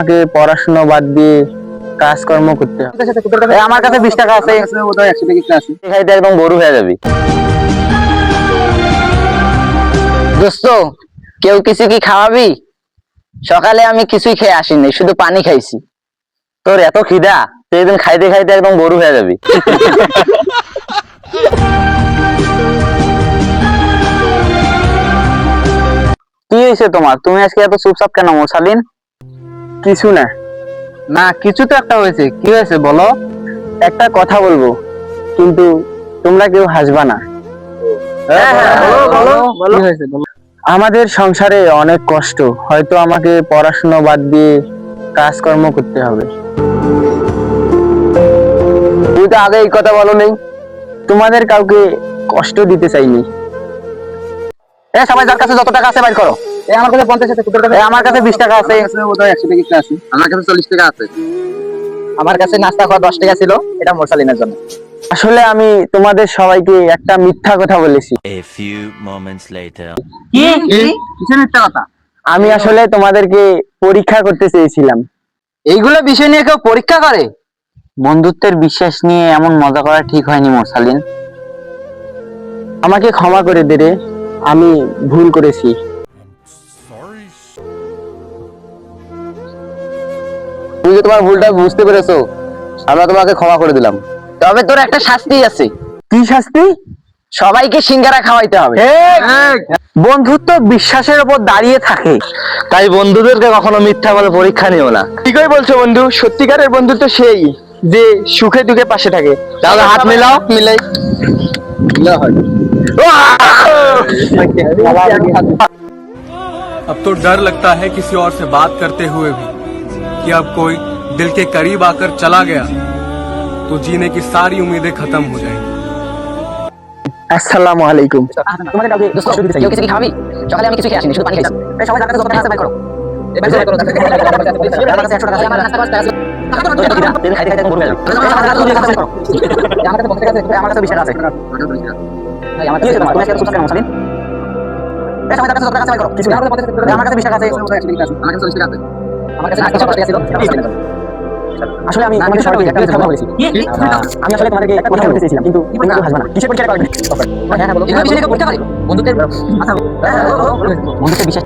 আমাকে পড়াশোনা বাদ দিয়ে কাজকর্ম করতে হবে। আমার কাছে 20 টাকা আছে, ওটা 100 টাকা আছে। খাইতে একদম গরু হয়ে যাবি। দোস্ত, কেউ কিছু কি খাওয়াবি? সকালে আমি কিছুই খেয়ে আসিনি, শুধু পানি খাইছি। তোর এত খিদা, তুই একদিন খাইতে খাইতে একদম গরু হয়ে যাবি। কি হয়েছে তোমার? তুমি আজকে এত চুপচাপ কেন মোসালিন? কিছু না। না, কিছু তো একটা হয়েছে। কি হয়েছে বলো? একটা কথা বলবো, কিন্তু তোমরা কেউ হাসবা না। বলো। কি হয়েছে বলো। আমাদের সংসারে অনেক কষ্ট, হয়তো আমাকে পড়াশোনা বাদ দিয়ে কাজকর্ম করতে হবে। তুই তো আগে এই কথা বলো নেই। তোমাদের কাউকে কষ্ট দিতে চাইনি। সবাই যার কাছে যত টাকা আছে বাইর করো। আমার কাছে 50 আছে, আমার কাছে 20 টাকা আছে, ওটা 100 টাকা আছে। আমার কাছে 40 টাকা আছে। আমার কাছে নাস্তা খাওয়া 10 টাকা ছিল, এটা মোরসালিনের জন্য। আসলে আমি তোমাদের সবাইকে একটা মিথ্যা কথা বলেছি। A few moments later. কি? কিসের মিথ্যা কথা? আমি আসলে তোমাদেরকে পরীক্ষা করতে চেয়েছিলাম। এইগুলো বিষয় নিয়ে কেউ পরীক্ষা করে? বন্ধুত্বের বিশ্বাস নিয়ে এমন মজা করা ঠিক হয়নি মোরসালিন। আমাকে ক্ষমা করে দে রে, আমি ভুল করেছি। তুমি যে তোমার ভুলটা বুঝতে পেরেছো, আমরা তোমাকে ক্ষমা করে দিলাম। তবে তোর একটা শাস্তি আছে। কি শাস্তি? সবাইকে সিঙ্গারা খাওয়াইতে হবে। বন্ধুত্ব বিশ্বাসের উপর দাঁড়িয়ে থাকে, তাই বন্ধুদেরকে কখনো মিথ্যা বলে পরীক্ষা নিও না। ঠিকই বলছো বন্ধু, সত্যিকারের বন্ধুত্ব সেই যে সুখে দুঃখে পাশে থাকে। তাহলে হাত মিলাও, মিলাই अब तो डर लगता है किसी और से बात करते हुए भी कि अब कोई दिल के करीब आकर चला गया तो जीने की सारी उम्मीदें खत्म हो जाएंगी। আসসালামু আলাইকুম। তোমাদের কাউকে দোস্ত কেউ কিছু কি খাওয়াবি? সকালে আমি কিছু খেয়ে আসিনি, শুধু পানি খাইছি। সবাই যার কাছে যত টাকা আছে বাইর করো। এবার বের করো। আমার কাছে 100 টাকা আছে, আমার নাস্তা কষ্ট আছে। তুই খাইতে খাইতে গরু হয়ে যাবি। আমার কাছে 50 টাকা আছে, আমার কাছে 20 টাকা আছে। ভাই আমার কাছে তোমার কাছে সুস্থ কেন মশালিন? সবাই যার কাছে যত টাকা আছে বাইর করো। কিছু আমার কাছে 50 টাকা, আমার কাছে 20 টাকা আছে, ওটা 100 টাকা আছে। আমার কাছে 40 টাকা আছে। আমার কাছে নাস্তা 10 টাকা ছিল, আসলে আমি তোমাদের সবাইকে একটা কথা বলেছি। আমি আসলে তোমাদেরকে একটা কথা বলতে চেয়েছিলাম, কিন্তু তোমরা কেউ হাসবে না। কিসের পরীক্ষা করবে? হ্যাঁ বলো। এই বিষয়ে পরীক্ষা করে বন্ধুত্বের কথা বলো। বন্ধুত্বের বিশ্বাস